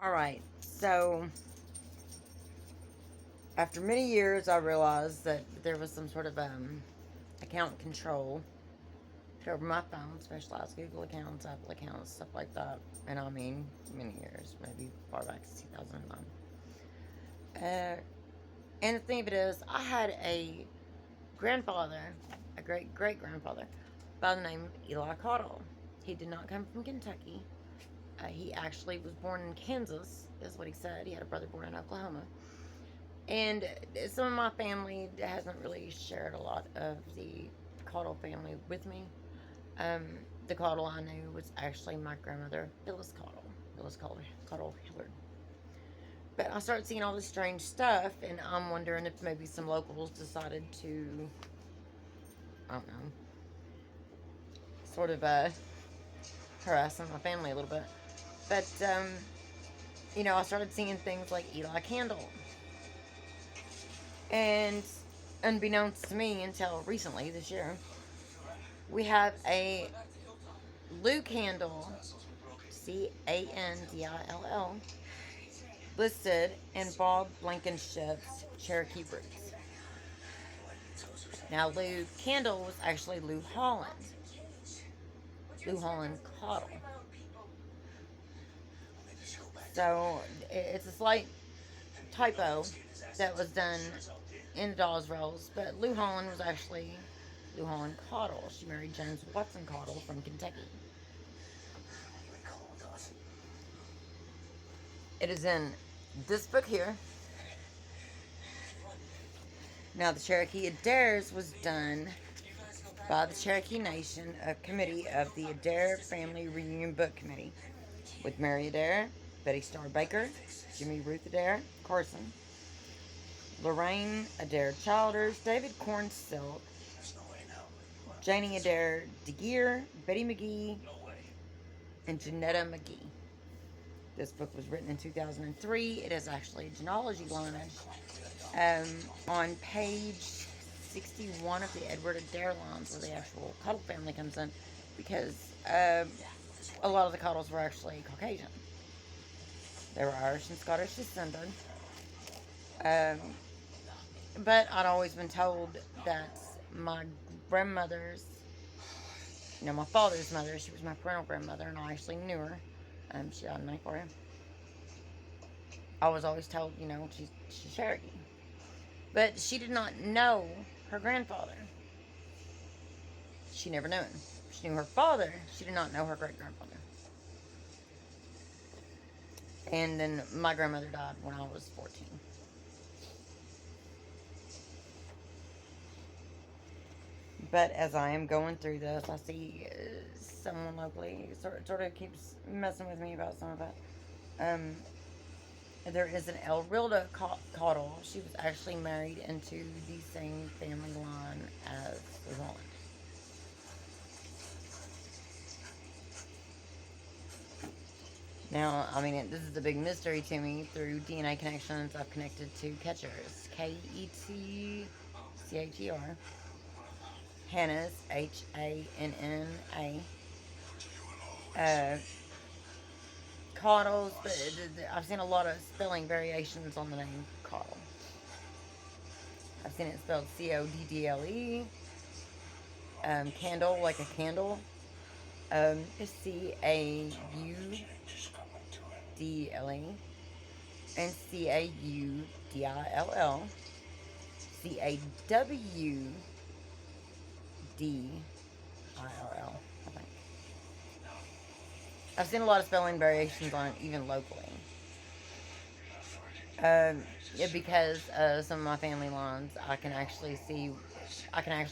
Alright, so after many years, I realized that there was some sort of account control over my phone, specialized Google accounts, Apple accounts, stuff like that. And I mean, many years, maybe far back as 2009. And the thing of it is, I had a grandfather, a great great grandfather, by the name of Eli Cottle. He did not come from Kentucky. He actually was born in Kansas, is what he said. He had a brother born in Oklahoma. And some of my family hasn't really shared a lot of the Cottle family with me. The Cottle I knew was actually my grandmother, Phyllis Cottle. Cottle Hillard. But I started seeing all this strange stuff, and I'm wondering if maybe some locals decided to, I don't know, sort of harassing my family a little bit. But, I started seeing things like Eli Candle. And unbeknownst to me until recently this year, we have a Lou Candle, Candill, listed in Bob Blankenship's Cherokee Roots. Now, Lou Candle was actually Lou Holland Cottle. So, it's a slight typo that was done in the Dawes Rolls, but Lou Holland was actually Lou Holland Cottle. She married James Watson Cottle from Kentucky. It is in this book here. Now, the Cherokee Adares was done by the Cherokee Nation, a committee of the Adair Family Reunion Book Committee, with Mary Adair, Betty Starr Baker, Jimmy Ruth Adair Carson, Lorraine Adair Childers, David Corn Silk, Janie Adair DeGear, Betty McGee, and Janetta McGee. This book was written in 2003. It is actually a genealogy lineage. On page 61 of the Edward Adair lines, where the actual Cottle family comes in, because a lot of the Cottles were actually Caucasian. They were Irish and Scottish descended. But I'd always been told that my grandmother's, my father's mother, she was my parental grandmother, and I actually knew her. She died in 94. I was always told, she's Cherokee. But she did not know her grandfather. She never knew him. She knew her father. She did not know her great grandfather. And then my grandmother died when I was 14. But as I am going through this, I see someone locally sort of keeps messing with me about some of it. There is an Elrilda Cottle. She was actually married into the same family line as the Holland. Now, I mean, this is a big mystery to me. Through DNA connections, I've connected to Ketchers, Ketcher, Hannah's, Hanna. Cottles, but I've seen a lot of spelling variations on the name Cottle. I've seen it spelled Coddle. Candle, like a candle. Caudle. And Caudill. Cawdill, I think. I've seen a lot of spelling variations on it, even locally. Because some of my family lines, I can actually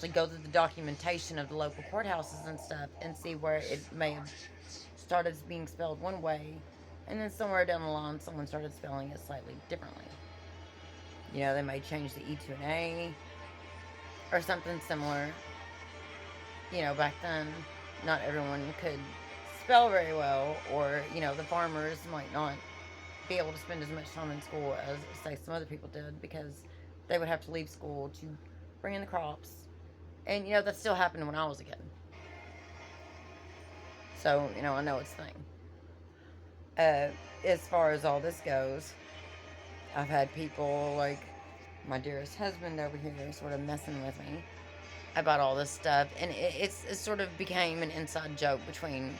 go through the documentation of the local courthouses and stuff and see where it may have started being spelled one way, and then somewhere down the line, someone started spelling it slightly differently. They may change the E to an A or something similar. Back then, not everyone could spell very well, or, the farmers might not be able to spend as much time in school as, say, some other people did, because they would have to leave school to bring in the crops. And, that still happened when I was a kid. So, I know it's a thing. Uh, as far as all this goes, I've had people like my dearest husband over here sort of messing with me about all this stuff, and it sort of became an inside joke between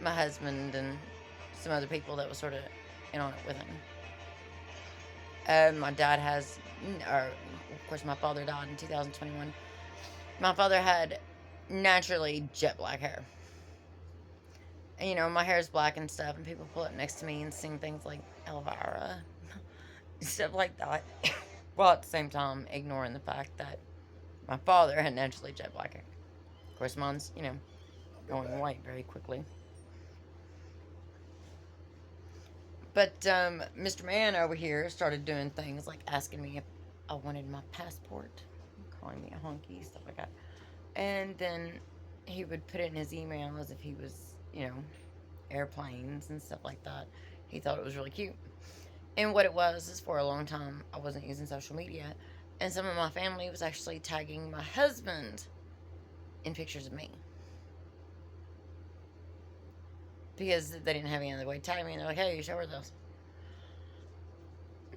my husband and some other people that was sort of in on it with him. My dad has, or of course, my father died in 2021. My father had naturally jet black hair. And, my hair is black and stuff, and people pull it next to me and sing things like Elvira, stuff like that. While at the same time ignoring the fact that my father had naturally jet black hair. Of course, mine's, going white very quickly. But Mr. Man over here started doing things like asking me if I wanted my passport, calling me a honky, stuff like that. And then he would put it in his email as if he was, airplanes and stuff like that. He thought it was really cute. And what it was is for a long time I wasn't using social media, and some of my family was actually tagging my husband in pictures of me because they didn't have any other way to tag me, and they're like, "Hey, you show her this."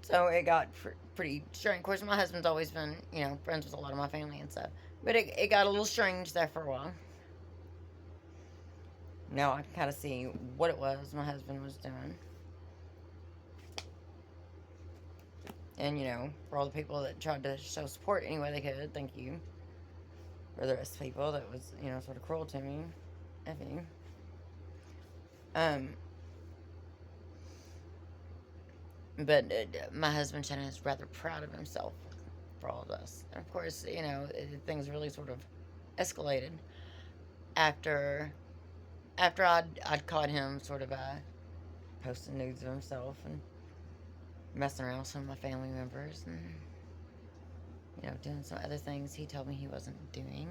So it got pretty strange. Of course, my husband's always been, friends with a lot of my family and stuff, but it got a little strange there for a while. Now I can kind of see what it was my husband was doing. And, for all the people that tried to show support any way they could, thank you. For the rest of the people that was, sort of cruel to me, effing. But my husband, Shannon, is rather proud of himself for all of this. And of course, things really sort of escalated after I'd caught him sort of posting nudes of himself and messing around with some of my family members and doing some other things he told me he wasn't doing.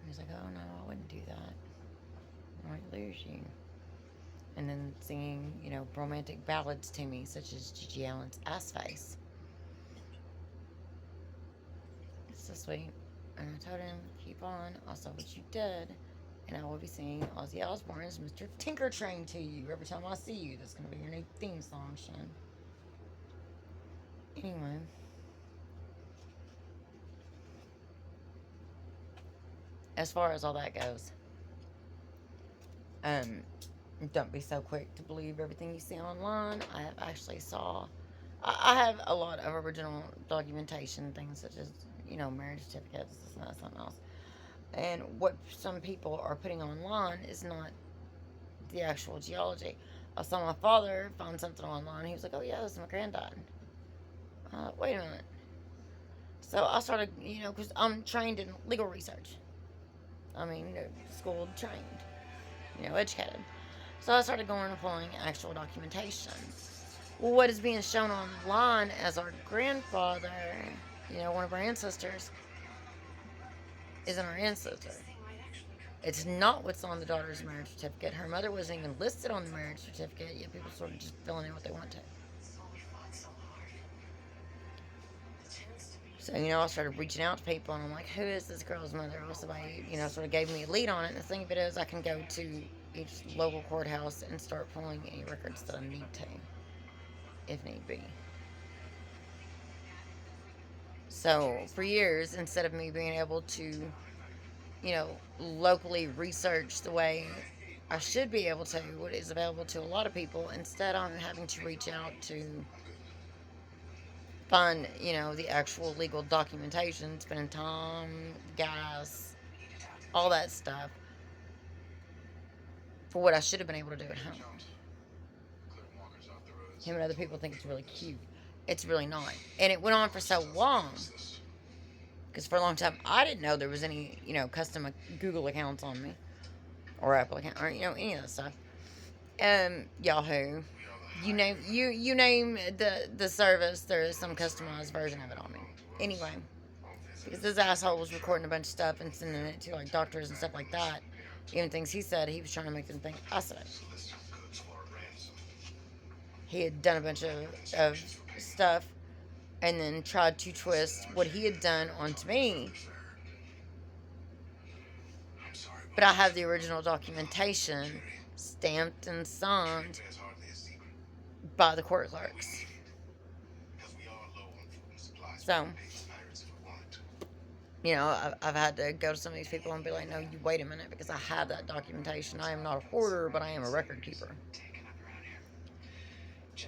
He was like, "Oh no, I wouldn't do that. I might lose you." And then singing, romantic ballads to me, such as Gigi Allen's Ass Face. It's so sweet. And I told him, "Keep on, I saw what you did, and I will be singing Ozzy Osbourne's Mr. Tinker Train to you every time I see you. That's going to be your new theme song, Shan." Anyway. As far as all that goes, don't be so quick to believe everything you see online. I have actually I have a lot of original documentation, things such as, marriage certificates, this and that, something else. And what some people are putting online is not the actual geology. I saw my father find something online. He was like, "Oh yeah, this is my granddad." Wait a minute. So I started, because I'm trained in legal research. I mean, school trained, educated. So I started going and pulling actual documentation. Well, what is being shown online as our grandfather, one of our ancestors, isn't our ancestor. It's not what's on the daughter's marriage certificate. Her mother wasn't even listed on the marriage certificate, yet people sort of just filling in what they want to. So, I started reaching out to people, and I'm like, "Who is this girl's mother?" Well, somebody, sort of gave me a lead on it. And the thing of it is, I can go to each local courthouse and start pulling any records that I need to, if need be. So, for years, instead of me being able to, locally research the way I should be able to, what is available to a lot of people, instead I'm having to reach out to find, the actual legal documentation, spending time, gas, all that stuff for what I should have been able to do at home. Him and other people think it's really cute. It's really not. And it went on for so long. Because for a long time, I didn't know there was any, custom Google accounts on me. Or Apple account, or, any of that stuff. Yahoo. You name the service, there is some customized version of it on me. Anyway, because this asshole was recording a bunch of stuff and sending it to like doctors and stuff like that. Even things he said, he was trying to make them think I said it. He had done a bunch of stuff and then tried to twist what he had done onto me. But I have the original documentation stamped and signed by the court clerks. So, I've had to go to some of these people and be like, no, you wait a minute, because I have that documentation. I am not a hoarder, but I am a record keeper.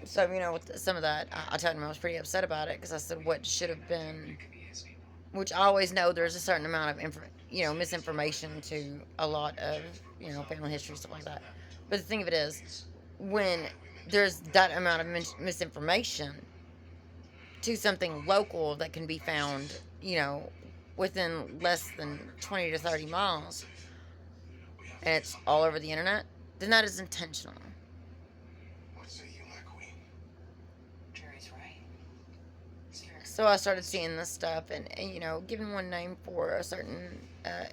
So, with some of that, I told him I was pretty upset about it, because I said what should have been, which I always know there's a certain amount of, misinformation to a lot of, family history, stuff like that. But the thing of it is, when there's that amount of misinformation to something local that can be found, within less than 20 to 30 miles, and it's all over the internet, then that is intentional. So I started seeing this stuff and giving one name for a certain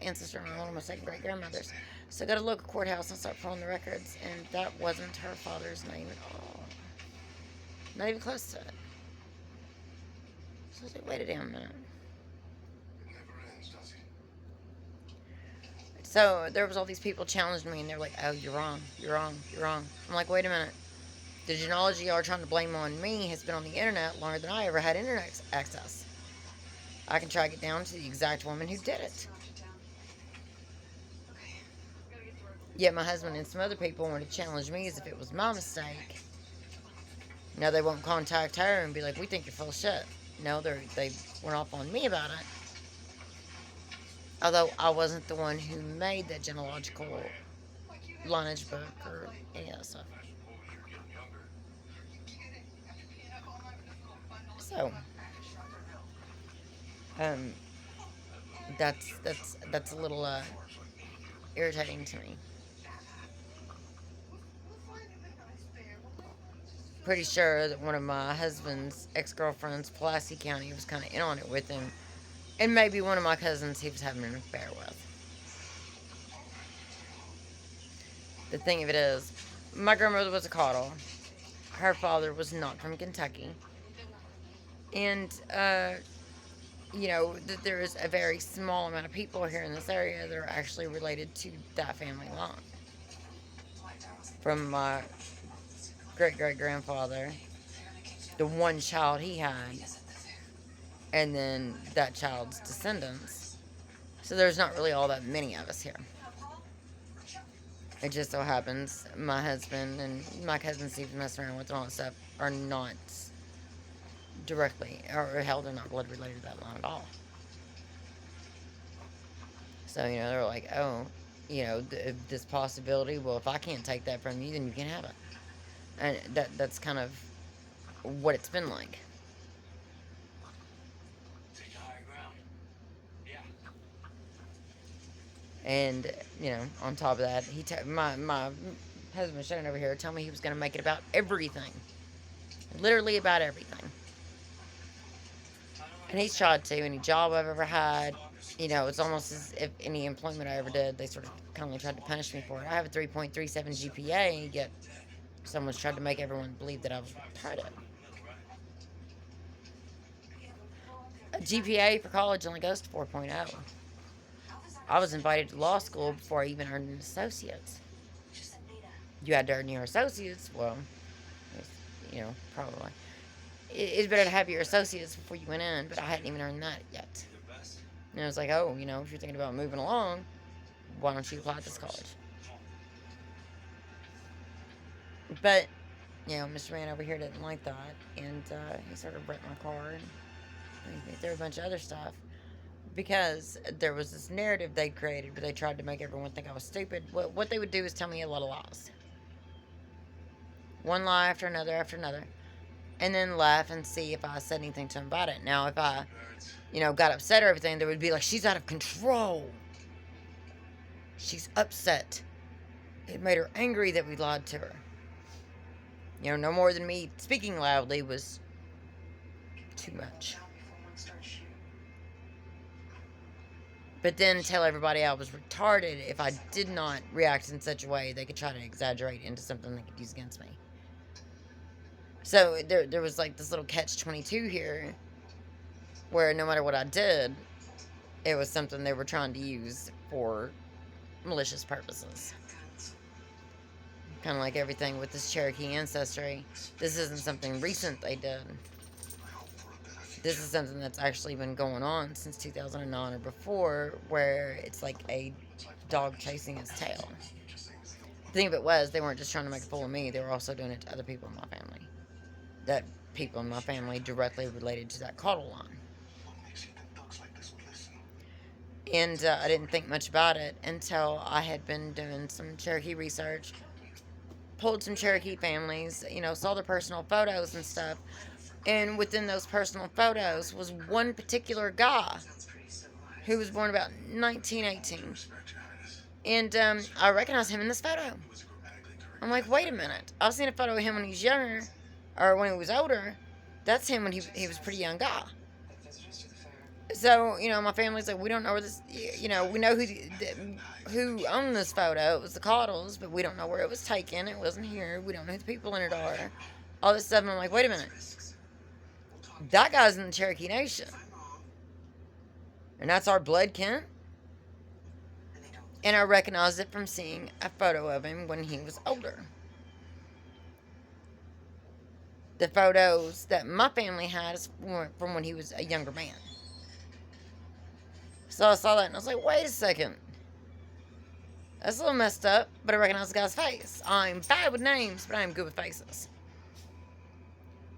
ancestor on one of my second great grandmothers. So I go to the local courthouse and start pulling the records, and that wasn't her father's name at all. Not even close to it. So I was like, wait a damn minute. So there was all these people challenging me, and they're like, oh, you're wrong, you're wrong, you're wrong. I'm like, wait a minute. The genealogy y'all are trying to blame on me has been on the internet longer than I ever had internet access. I can track it down to the exact woman who did it. Yet my husband and some other people want to challenge me as if it was my mistake. Now they won't contact her and be like, we think you're full of shit. No, they went off on me about it. Although I wasn't the one who made that genealogical lineage book or any of that stuff. So, um, that's a little irritating to me. Pretty sure that one of my husband's ex-girlfriends, Pulaski County, was kind of in on it with him, and maybe one of my cousins he was having an affair with. The thing of it is, my grandmother was a coddle. Her father was not from Kentucky, and there is a very small amount of people here in this area that are actually related to that family line. From my great great grandfather, the one child he had, and then that child's descendants. So there's not really all that many of us here. It just so happens my husband and my cousin Steve messing around with and all that stuff are not directly, or hell, they're not blood related to that line at all. So, they're like, oh, this possibility, well, if I can't take that from you, then you can have it. And that's kind of what it's been like. And, on top of that, my husband Shannon over here told me he was going to make it about everything. Literally about everything. And he's tried to. Any job I've ever had, it's almost as if any employment I ever did, they sort of kind of tried to punish me for it. I have a 3.37 GPA, yet someone's tried to make everyone believe that I was retarded. A GPA for college only goes to 4.0. I was invited to law school before I even earned an associate's. You had to earn your associates. Well, probably. It's better to have your associates before you went in, but I hadn't even earned that yet. And I was like, oh, if you're thinking about moving along, why don't you apply at this college? But, Mr. Man over here didn't like that, and he sort of wrecked my car, and he threw a bunch of other stuff. Because there was this narrative they created where they tried to make everyone think I was stupid. What they would do is tell me a lot of lies. One lie after another. And then laugh and see if I said anything to them about it. Now, if I, got upset or everything, they would be like, she's out of control. She's upset. It made her angry that we lied to her. No more than me speaking loudly was too much. But then tell everybody I was retarded if I did not react in such a way they could try to exaggerate into something they could use against me. So there was like this little catch-22 here where no matter what I did, it was something they were trying to use for malicious purposes. Kind of like everything with this Cherokee ancestry. This isn't something recent they did. This is something that's actually been going on since 2009 or before, where it's like a dog chasing its tail. The thing of it was, they weren't just trying to make a fool of me, they were also doing it to other people in my family. That people in my family directly related to that caudal line. And I didn't think much about it until I had been doing some Cherokee research, pulled some Cherokee families, saw their personal photos and stuff. And within those personal photos was one particular guy who was born about 1918. And I recognized him in this photo. I'm like, wait a minute. I've seen a photo of him when he was younger, or when he was older. That's him when he was a pretty young guy. So, my family's like, we don't know where this, we know who owned this photo. It was the Caudles, but we don't know where it was taken. It wasn't here. We don't know who the people in it are. All this stuff. And I'm like, wait a minute. That guy's in the Cherokee Nation. And that's our blood kin. And I recognized it from seeing a photo of him when he was older. The photos that my family had is from when he was a younger man. So I saw that and I was like, wait a second. That's a little messed up, but I recognize the guy's face. I'm bad with names, but I am good with faces.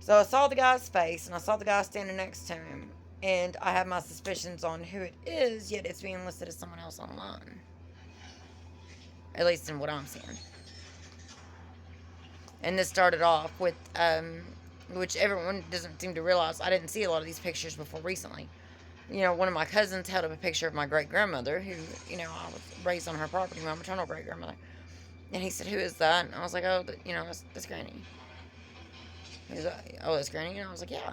So I saw the guy's face and I saw the guy standing next to him. And I have my suspicions on who it is, yet it's being listed as someone else online. At least in what I'm seeing. And this started off with, which everyone doesn't seem to realize, I didn't see a lot of these pictures before recently. One of my cousins held up a picture of my great-grandmother, who, I was raised on her property, my maternal great-grandmother. And he said, who is that? And I was like, oh, that's Granny. He was like, oh, that's Granny? And I was like, yeah.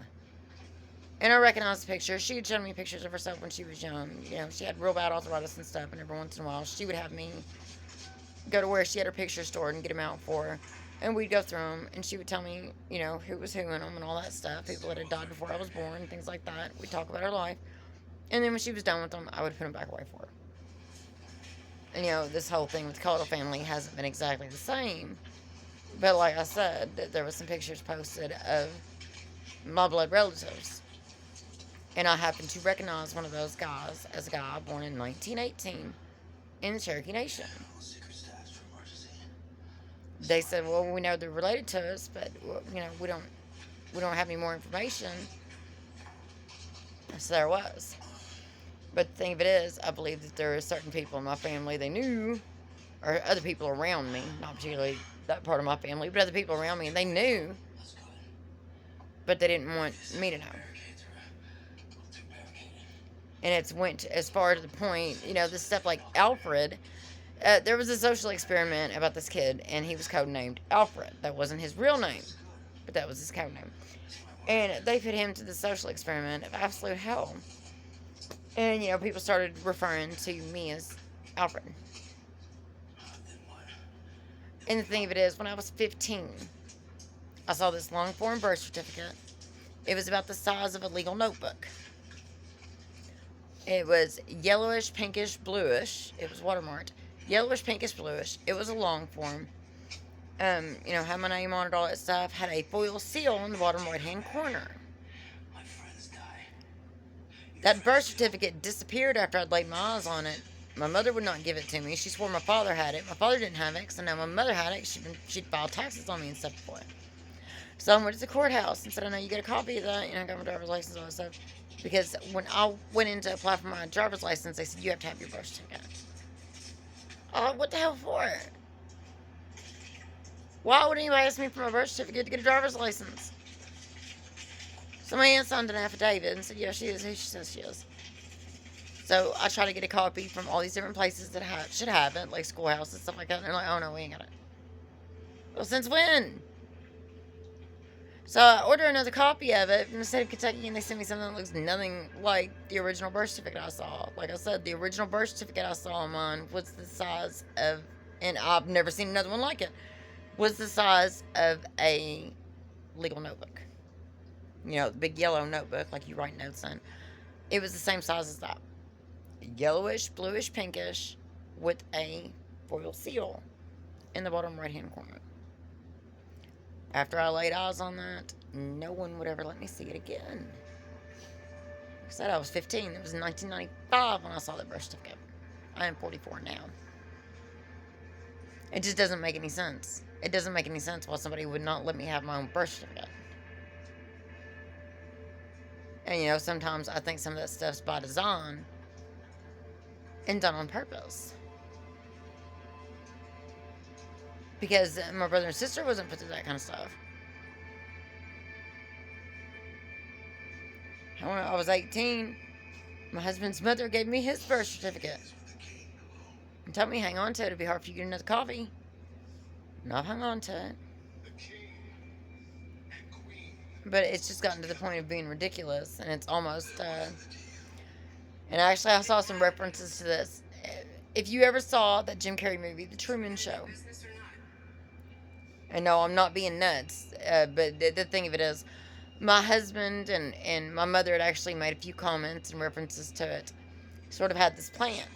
And I recognized the picture. She had shown me pictures of herself when she was young. She had real bad arthritis and stuff, and every once in a while she would have me go to where she had her pictures stored and get them out for her. And we'd go through them, and she would tell me, who was who in them and all that stuff. People that had died before I was born, things like that. We'd talk about her life. And then when she was done with them, I would put them back away for her. And, this whole thing with the Caudle family hasn't been exactly the same. But like I said, there was some pictures posted of my blood relatives. And I happened to recognize one of those guys as a guy born in 1918 in the Cherokee Nation. They said, well, we know they're related to us, but, we don't have any more information. So there was. But the thing of it is, I believe that there are certain people in my family they knew, or other people around me, not particularly that part of my family, but other people around me, and they knew, but they didn't want me to know. And it's went as far to the point, this stuff like Alfred. There was a social experiment about this kid, and he was codenamed Alfred. That wasn't his real name, but that was his codename. And they put him to the social experiment of absolute hell. And, people started referring to me as Alfred. And the thing of it is, when I was 15, I saw this long form birth certificate. It was about the size of a legal notebook. It was yellowish, pinkish, bluish. It was watermarked. Yellowish, pinkish, bluish. It was a long form. Had my name on it, all that stuff. Had a foil seal in the bottom right-hand corner. That birth certificate disappeared after I'd laid my eyes on it. My mother would not give it to me. She swore my father had it. My father didn't have it, so now my mother had it. She'd filed taxes on me and stuff before it. So I went to the courthouse and said, I know you get a copy of that. I got my driver's license and all that stuff. Because when I went in to apply for my driver's license, they said, you have to have your birth certificate. Oh, what the hell for? Why would anybody ask me for my birth certificate to get a driver's license? So my aunt signed an affidavit and said, yeah, she is who she says she is. So I tried to get a copy from all these different places that should have it, like schoolhouses and stuff like that. And they're like, oh no, we ain't got it. Well, since when? So I ordered another copy of it from the state of Kentucky, and they sent me something that looks nothing like the original birth certificate I saw. Like I said, the original birth certificate I saw on mine was the size of, and I've never seen another one like it, was the size of a legal notebook. The big yellow notebook, like you write notes in. It was the same size as that. Yellowish, bluish, pinkish, with a foil seal in the bottom right-hand corner. After I laid eyes on that, no one would ever let me see it again. Like I said, I was 15. It was in 1995 when I saw that birth certificate. I am 44 now. It just doesn't make any sense. It doesn't make any sense why somebody would not let me have my own birth certificate. And sometimes I think some of that stuff's by design and done on purpose. Because my brother and sister wasn't put through that kind of stuff. When I was 18, my husband's mother gave me his birth certificate and told me, hang on to it. It'd be hard for you to get another copy. And I've hung on to it. But it's just gotten to the point of being ridiculous. And it's almost... and actually, I saw some references to this. If you ever saw that Jim Carrey movie, The Truman Show... And no, I'm not being nuts. But the thing of it is... My husband and my mother had actually made a few comments and references to it. Sort of had this plan.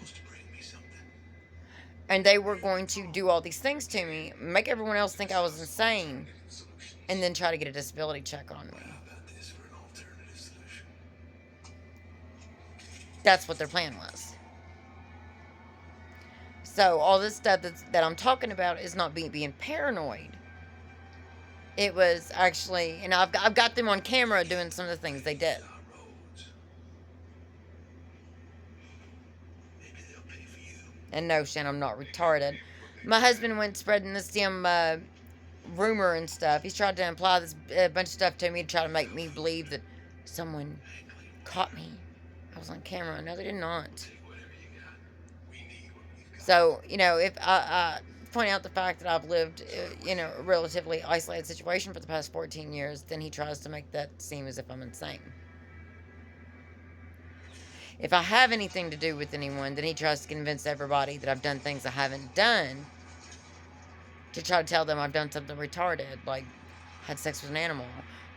And they were going to do all these things to me, make everyone else think I was insane, and then try to get a disability check on me. That's what their plan was. So all this stuff that I'm talking about is not being paranoid. It was actually, and I've got them on camera doing some of the things they did. And no, Shannon, I'm not retarded. My husband went spreading this damn rumor and stuff. He's tried to imply this bunch of stuff to me to try to make me believe that someone caught me. I was on camera. No, they did not. So, if I point out the fact that I've lived, a relatively isolated situation for the past 14 years, then he tries to make that seem as if I'm insane. If I have anything to do with anyone, then he tries to convince everybody that I've done things I haven't done to try to tell them I've done something retarded, like had sex with an animal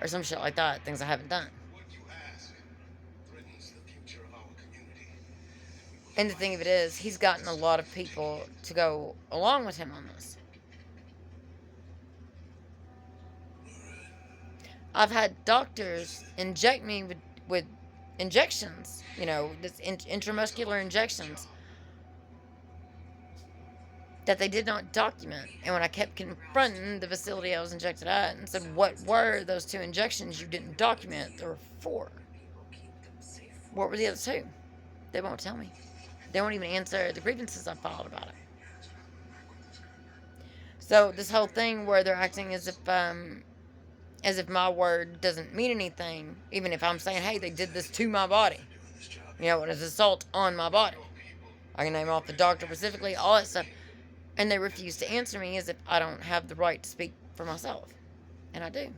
or some shit like that, things I haven't done. And the thing of it is, he's gotten a lot of people to go along with him on this. I've had doctors inject me with injections, this intramuscular injections that they did not document. And when I kept confronting the facility I was injected at and said, what were those 2 injections you didn't document? There were 4. What were the other 2? They won't tell me. They won't even answer the grievances I filed about it. So this whole thing where they're acting as if my word doesn't mean anything, even if I'm saying, hey, they did this to my body. It was assault on my body. I can name off the doctor specifically, all that stuff. And they refuse to answer me as if I don't have the right to speak for myself. And I do.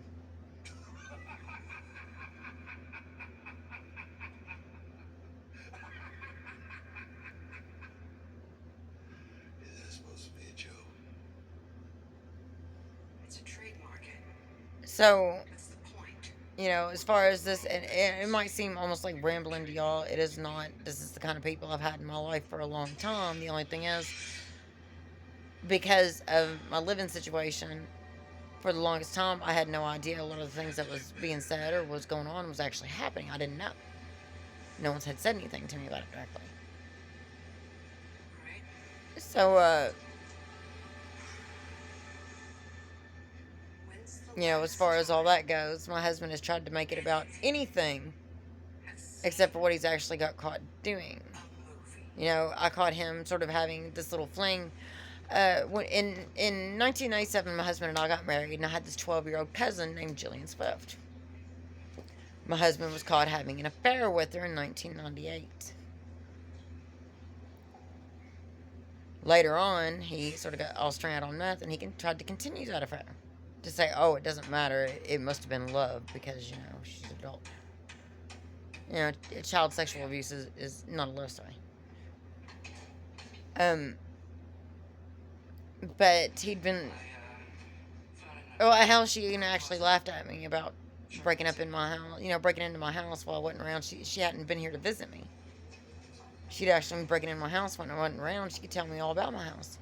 So, as far as this, and it might seem almost like rambling to y'all. It is not. This is the kind of people I've had in my life for a long time. The only thing is, because of my living situation, for the longest time, I had no idea a lot of the things that was being said or was going on was actually happening. I didn't know. No one had said anything to me about it directly. So, as far as all that goes, my husband has tried to make it about anything except for what he's actually got caught doing. I caught him sort of having this little fling. In 1997, my husband and I got married, and I had this 12-year-old cousin named Jillian Swift. My husband was caught having an affair with her in 1998. Later on, he sort of got all stranded on meth, and he tried to continue that affair. To say, oh, it doesn't matter, it must have been love because, she's an adult. Child sexual abuse is not a love story. But he'd been... Oh, hell, she actually laughed at me about breaking up in my house, breaking into my house while I wasn't around. She hadn't been here to visit me. She'd actually been breaking into my house when I wasn't around. She could tell me all about my house.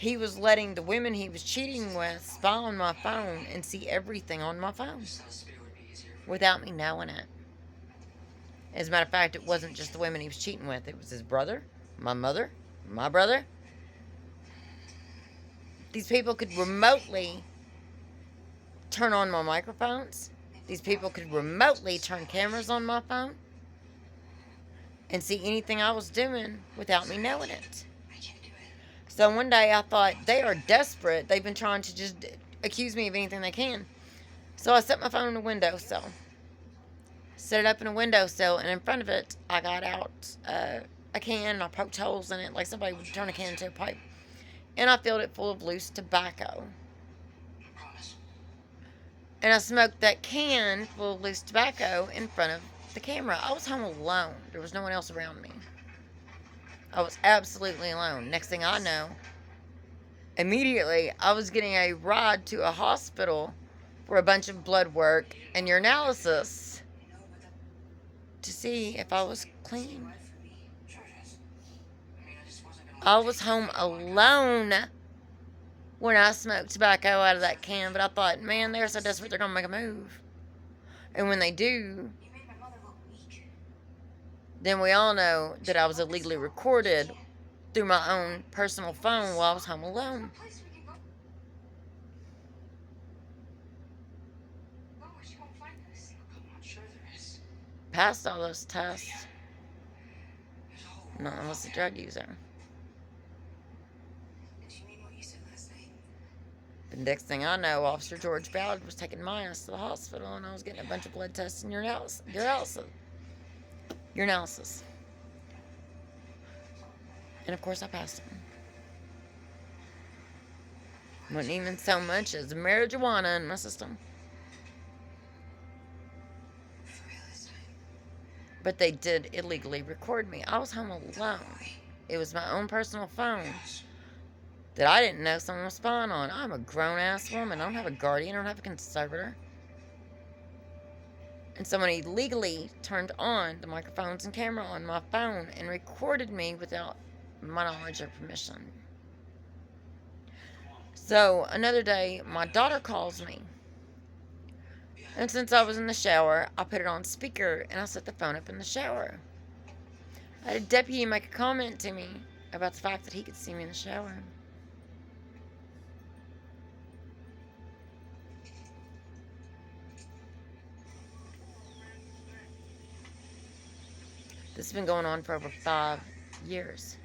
he was letting the women he was cheating with spy on my phone and see everything on my phone without me knowing it. As a matter of fact, it wasn't just the women he was cheating with. It was his brother, my mother, my brother. These people could remotely turn on my microphones. These people could remotely turn cameras on my phone and see anything I was doing without me knowing it. So one day I thought, they are desperate. They've been trying to just accuse me of anything they can. So I set my phone in a windowsill. Set it up in a windowsill, and in front of it, I got out a can, and I poked holes in it like somebody would turn a can into a pipe. And I filled it full of loose tobacco. And I smoked that can full of loose tobacco in front of the camera. I was home alone. There was no one else around me. I was absolutely alone. Next thing I know, immediately I was getting a ride to a hospital for a bunch of blood work and urinalysis to see if I was clean. I was home alone when I smoked tobacco out of that can, but I thought, man, they're so desperate they're going to make a move. And when they do, then we all know that I was illegally recorded through my own personal phone while I was home alone. Passed all those tests. Not unless a drug user. The next thing I know, Officer George Ballard was taking my ass to the hospital, and I was getting a bunch of blood tests and urinalysis. And of course I passed them. Wasn't even so much as marijuana in my system. But they did illegally record me. I was home alone. It was my own personal phone that I didn't know someone was spying on. I'm a grown-ass woman. I don't have a guardian. I don't have a conservator. And someone illegally turned on the microphones and camera on my phone and recorded me without my knowledge or permission. So another day, my daughter calls me. And since I was in the shower, I put it on speaker and I set the phone up in the shower. I had a deputy make a comment to me about the fact that he could see me in the shower. This has been going on for over 5 years.